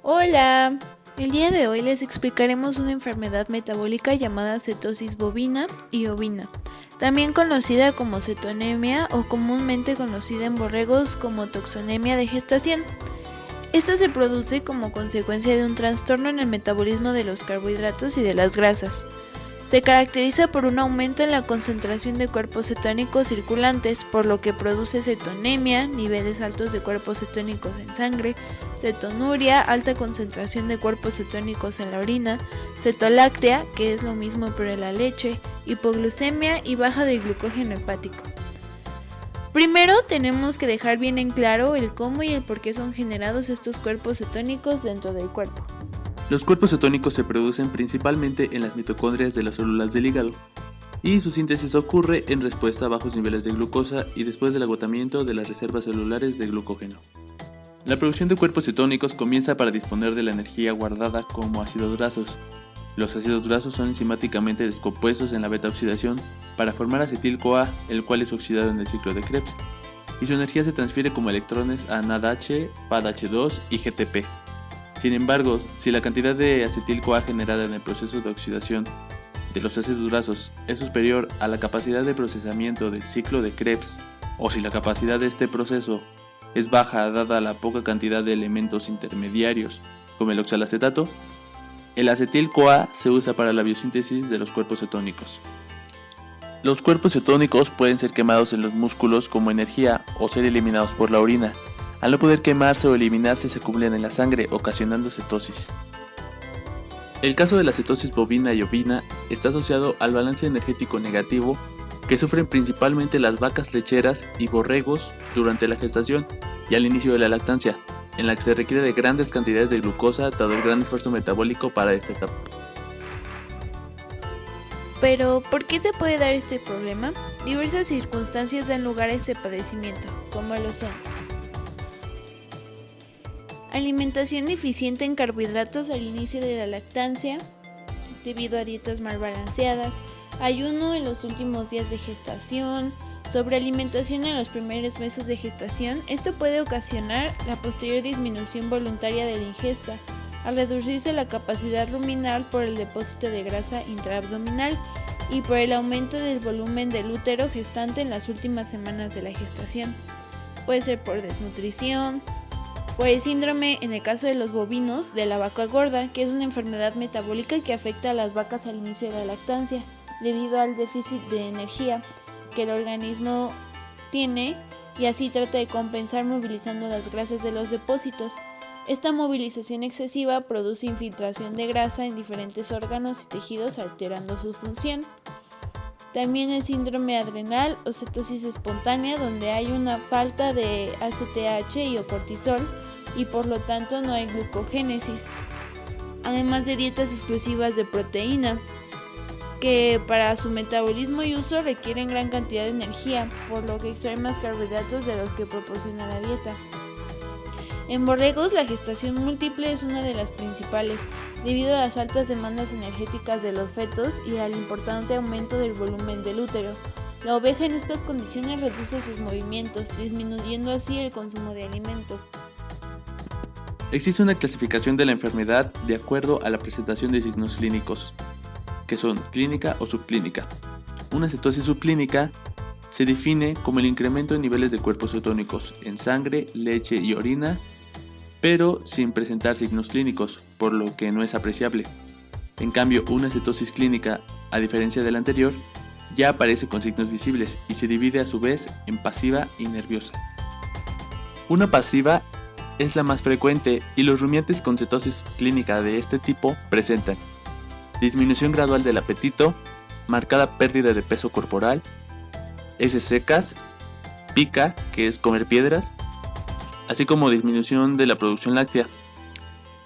Hola, el día de hoy les explicaremos una enfermedad metabólica llamada cetosis bovina y ovina, también conocida como cetonemia o comúnmente conocida en borregos como toxemia de gestación. Esta se produce como consecuencia de un trastorno en el metabolismo de los carbohidratos y de las grasas. Se caracteriza por un aumento en la concentración de cuerpos cetónicos circulantes, por lo que produce cetonemia, niveles altos de cuerpos cetónicos en sangre, cetonuria, alta concentración de cuerpos cetónicos en la orina, cetoláctea, que es lo mismo pero en la leche, hipoglucemia y baja de glucógeno hepático. Primero tenemos que dejar bien en claro el cómo y el por qué son generados estos cuerpos cetónicos dentro del cuerpo. Los cuerpos cetónicos se producen principalmente en las mitocondrias de las células del hígado, y su síntesis ocurre en respuesta a bajos niveles de glucosa y después del agotamiento de las reservas celulares de glucógeno. La producción de cuerpos cetónicos comienza para disponer de la energía guardada como ácidos grasos. Los ácidos grasos son enzimáticamente descompuestos en la beta-oxidación para formar acetil-CoA, el cual es oxidado en el ciclo de Krebs, y su energía se transfiere como electrones a NADH, PADH2 y GTP. Sin embargo, si la cantidad de acetil-CoA generada en el proceso de oxidación de los ácidos grasos es superior a la capacidad de procesamiento del ciclo de Krebs, o si la capacidad de este proceso es baja dada la poca cantidad de elementos intermediarios como el oxalacetato, el acetil-CoA se usa para la biosíntesis de los cuerpos cetónicos. Los cuerpos cetónicos pueden ser quemados en los músculos como energía o ser eliminados por la orina. Al no poder quemarse o eliminarse, se acumulan en la sangre, ocasionando cetosis. El caso de la cetosis bovina y ovina está asociado al balance energético negativo que sufren principalmente las vacas lecheras y borregos durante la gestación y al inicio de la lactancia, en la que se requiere de grandes cantidades de glucosa dado el gran esfuerzo metabólico para esta etapa. Pero, ¿por qué se puede dar este problema? Diversas circunstancias dan lugar a este padecimiento, como lo son: alimentación deficiente en carbohidratos al inicio de la lactancia, debido a dietas mal balanceadas, ayuno en los últimos días de gestación, sobrealimentación en los primeros meses de gestación. Esto puede ocasionar la posterior disminución voluntaria de la ingesta, al reducirse la capacidad ruminal por el depósito de grasa intraabdominal y por el aumento del volumen del útero gestante en las últimas semanas de la gestación. Puede ser por desnutrición, por el síndrome, en el caso de los bovinos, de la vaca gorda, que es una enfermedad metabólica que afecta a las vacas al inicio de la lactancia, debido al déficit de energía que el organismo tiene y así trata de compensar movilizando las grasas de los depósitos. Esta movilización excesiva produce infiltración de grasa en diferentes órganos y tejidos, alterando su función. También el síndrome adrenal o cetosis espontánea, donde hay una falta de ACTH y o cortisol y por lo tanto no hay glucogénesis. Además de dietas exclusivas de proteína, que para su metabolismo y uso requieren gran cantidad de energía, por lo que extraen más carbohidratos de los que proporciona la dieta. En borregos, la gestación múltiple es una de las principales, debido a las altas demandas energéticas de los fetos y al importante aumento del volumen del útero. La oveja en estas condiciones reduce sus movimientos, disminuyendo así el consumo de alimento. Existe una clasificación de la enfermedad de acuerdo a la presentación de signos clínicos, que son clínica o subclínica. Una cetosis subclínica se define como el incremento en niveles de cuerpos cetónicos en sangre, leche y orina, pero sin presentar signos clínicos, por lo que no es apreciable. En cambio, una cetosis clínica, a diferencia de la anterior, ya aparece con signos visibles y se divide a su vez en pasiva y nerviosa. Una pasiva es la más frecuente y los rumiantes con cetosis clínica de este tipo presentan disminución gradual del apetito, marcada pérdida de peso corporal, heces secas, pica, que es comer piedras, así como disminución de la producción láctea.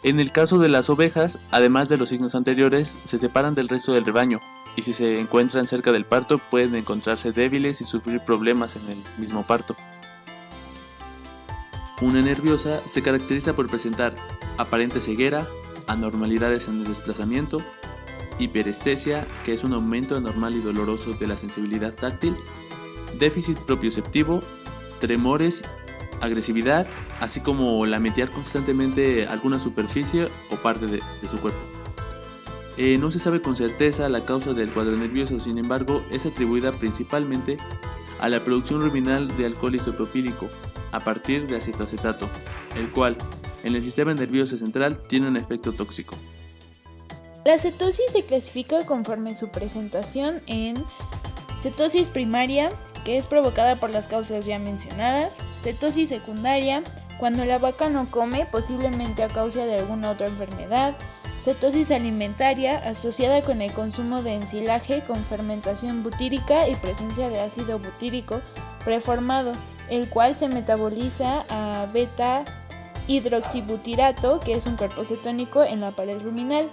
En el caso de las ovejas, además de los signos anteriores, se separan del resto del rebaño y si se encuentran cerca del parto pueden encontrarse débiles y sufrir problemas en el mismo parto. Una nerviosa se caracteriza por presentar aparente ceguera, anormalidades en el desplazamiento, hiperestesia, que es un aumento anormal y doloroso de la sensibilidad táctil, déficit propioceptivo, tremores agresividad, así como lamentear constantemente alguna superficie o parte de su cuerpo. No se sabe con certeza la causa del cuadro nervioso, sin embargo, es atribuida principalmente a la producción ruminal de alcohol isopropílico a partir de acetoacetato, el cual en el sistema nervioso central tiene un efecto tóxico. La cetosis se clasifica conforme su presentación en cetosis primaria, que es provocada por las causas ya mencionadas, cetosis secundaria, cuando la vaca no come, posiblemente a causa de alguna otra enfermedad, cetosis alimentaria, asociada con el consumo de ensilaje con fermentación butírica y presencia de ácido butírico preformado, el cual se metaboliza a beta-hidroxibutirato, que es un cuerpo cetónico en la pared ruminal.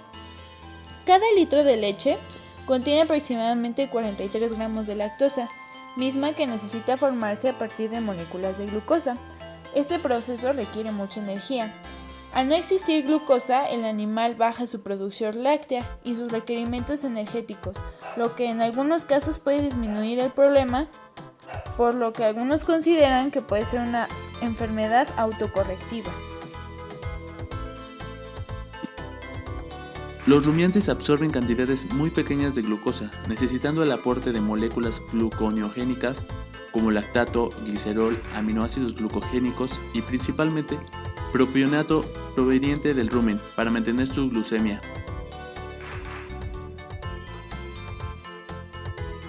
Cada litro de leche contiene aproximadamente 43 gramos de lactosa, misma que necesita formarse a partir de moléculas de glucosa. Este proceso requiere mucha energía. Al no existir glucosa, el animal baja su producción láctea y sus requerimientos energéticos, lo que en algunos casos puede disminuir el problema, por lo que algunos consideran que puede ser una enfermedad autocorrectiva. Los rumiantes absorben cantidades muy pequeñas de glucosa, necesitando el aporte de moléculas gluconeogénicas como lactato, glicerol, aminoácidos glucogénicos y principalmente propionato proveniente del rumen para mantener su glucemia.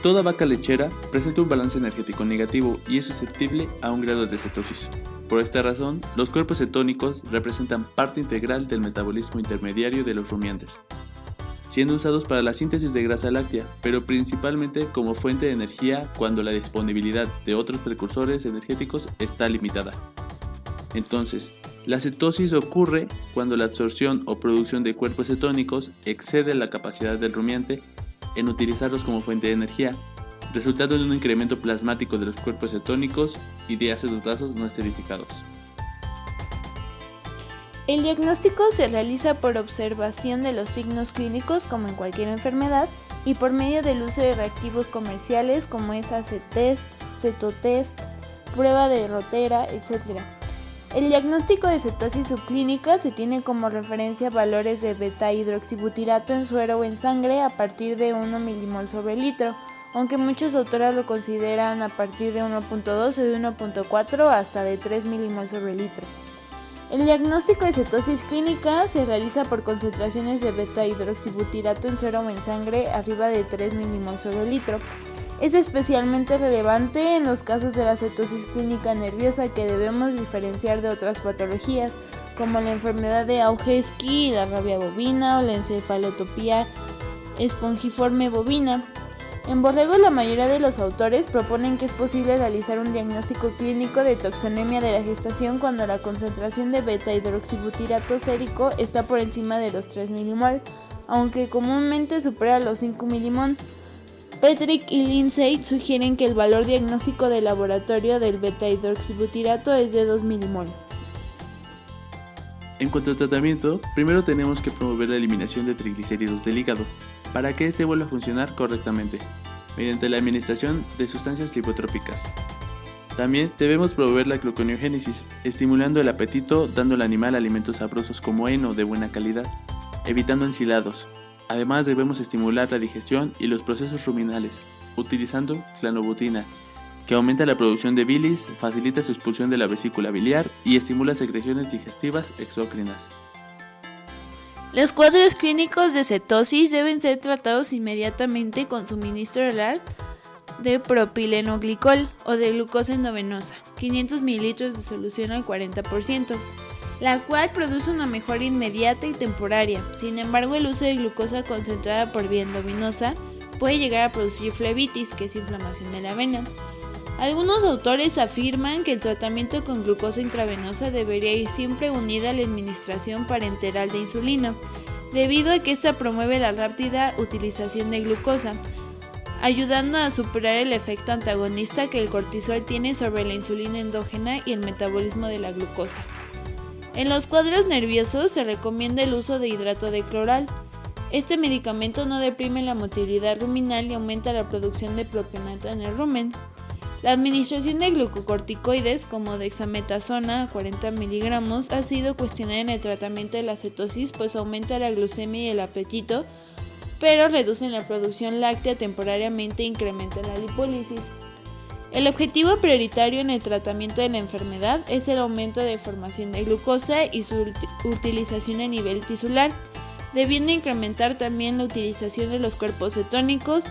Toda vaca lechera presenta un balance energético negativo y es susceptible a un grado de cetosis. Por esta razón, los cuerpos cetónicos representan parte integral del metabolismo intermediario de los rumiantes, siendo usados para la síntesis de grasa láctea, pero principalmente como fuente de energía cuando la disponibilidad de otros precursores energéticos está limitada. Entonces, la cetosis ocurre cuando la absorción o producción de cuerpos cetónicos excede la capacidad del rumiante en utilizarlos como fuente de energía, resultando en un incremento plasmático de los cuerpos cetónicos y de ácidos grasos no esterificados. El diagnóstico se realiza por observación de los signos clínicos como en cualquier enfermedad y por medio del uso de reactivos comerciales como es ACTest, Cetotest, prueba de Rotera, etc. El diagnóstico de cetosis subclínica se tiene como referencia valores de beta-hidroxibutirato en suero o en sangre a partir de 1 milimol sobre litro, aunque muchos autores lo consideran a partir de 1.2 o de 1.4 hasta de 3 milimol sobre litro. El diagnóstico de cetosis clínica se realiza por concentraciones de beta-hidroxibutirato en suero o en sangre arriba de 3 milimol sobre litro. Es especialmente relevante en los casos de la cetosis clínica nerviosa que debemos diferenciar de otras patologías, como la enfermedad de Auge-Esqui, la rabia bovina o la encefalotopía espongiforme bovina. En borregos, la mayoría de los autores proponen que es posible realizar un diagnóstico clínico de toxemia de la gestación cuando la concentración de beta-hidroxibutirato sérico está por encima de los 3 milimol, aunque comúnmente supera los 5 milimol. Petrick y Lindsay sugieren que el valor diagnóstico de laboratorio del beta-hidroxibutirato es de 2 milimol. En cuanto al tratamiento, primero tenemos que promover la eliminación de triglicéridos del hígado, para que éste vuelva a funcionar correctamente, mediante la administración de sustancias lipotrópicas. También debemos promover la gluconeogénesis, estimulando el apetito dando al animal alimentos sabrosos como heno de buena calidad, evitando ensilados. Además debemos estimular la digestión y los procesos ruminales, utilizando clanobutina, que aumenta la producción de bilis, facilita su expulsión de la vesícula biliar y estimula secreciones digestivas exócrinas. Los cuadros clínicos de cetosis deben ser tratados inmediatamente con suministro oral de propilenoglicol o de glucosa endovenosa, 500 ml de solución al 40%, la cual produce una mejora inmediata y temporaria. Sin embargo, el uso de glucosa concentrada por vía endovenosa puede llegar a producir flebitis, que es inflamación de la vena. Algunos autores afirman que el tratamiento con glucosa intravenosa debería ir siempre unida a la administración parenteral de insulina, debido a que esta promueve la rápida utilización de glucosa, ayudando a superar el efecto antagonista que el cortisol tiene sobre la insulina endógena y el metabolismo de la glucosa. En los cuadros nerviosos se recomienda el uso de hidrato de cloral. Este medicamento no deprime la motilidad ruminal y aumenta la producción de propionato en el rumen. La administración de glucocorticoides como dexametasona 40 miligramos ha sido cuestionada en el tratamiento de la cetosis, pues aumenta la glucemia y el apetito, pero reducen la producción láctea temporariamente e incrementan la lipólisis. El objetivo prioritario en el tratamiento de la enfermedad es el aumento de formación de glucosa y su utilización a nivel tisular, debiendo incrementar también la utilización de los cuerpos cetónicos,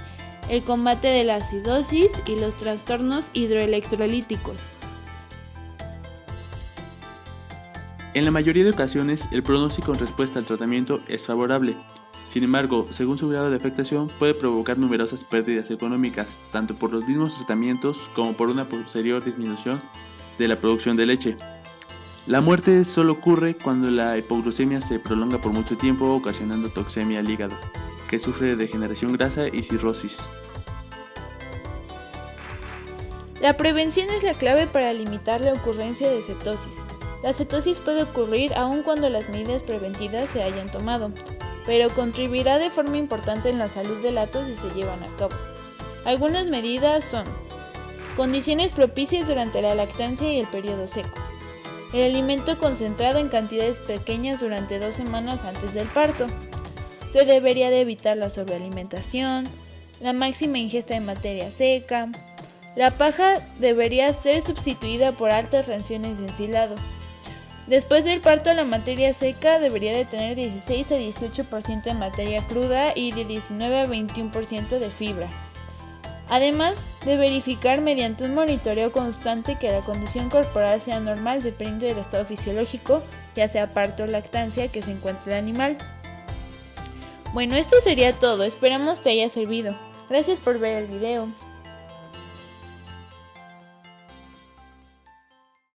el combate de la acidosis y los trastornos hidroelectrolíticos. En la mayoría de ocasiones, el pronóstico en respuesta al tratamiento es favorable. Sin embargo, según su grado de afectación, puede provocar numerosas pérdidas económicas, tanto por los mismos tratamientos como por una posterior disminución de la producción de leche. La muerte solo ocurre cuando la hipoglucemia se prolonga por mucho tiempo, ocasionando toxemia al hígado, que sufre de degeneración grasa y cirrosis. La prevención es la clave para limitar la ocurrencia de cetosis. La cetosis puede ocurrir aun cuando las medidas preventivas se hayan tomado, pero contribuirá de forma importante en la salud del ato si se llevan a cabo. Algunas medidas son: condiciones propicias durante la lactancia y el periodo seco, el alimento concentrado en cantidades pequeñas durante 2 semanas antes del parto, se debería de evitar la sobrealimentación, la máxima ingesta de materia seca, la paja debería ser sustituida por altas raciones de ensilado. Después del parto, la materia seca debería de tener 16 a 18% de materia cruda y de 19 a 21% de fibra. Además, de verificar mediante un monitoreo constante que la condición corporal sea normal dependiendo del estado fisiológico, ya sea parto o lactancia, que se encuentre el animal. Bueno, esto sería todo, esperamos te haya servido. Gracias por ver el video.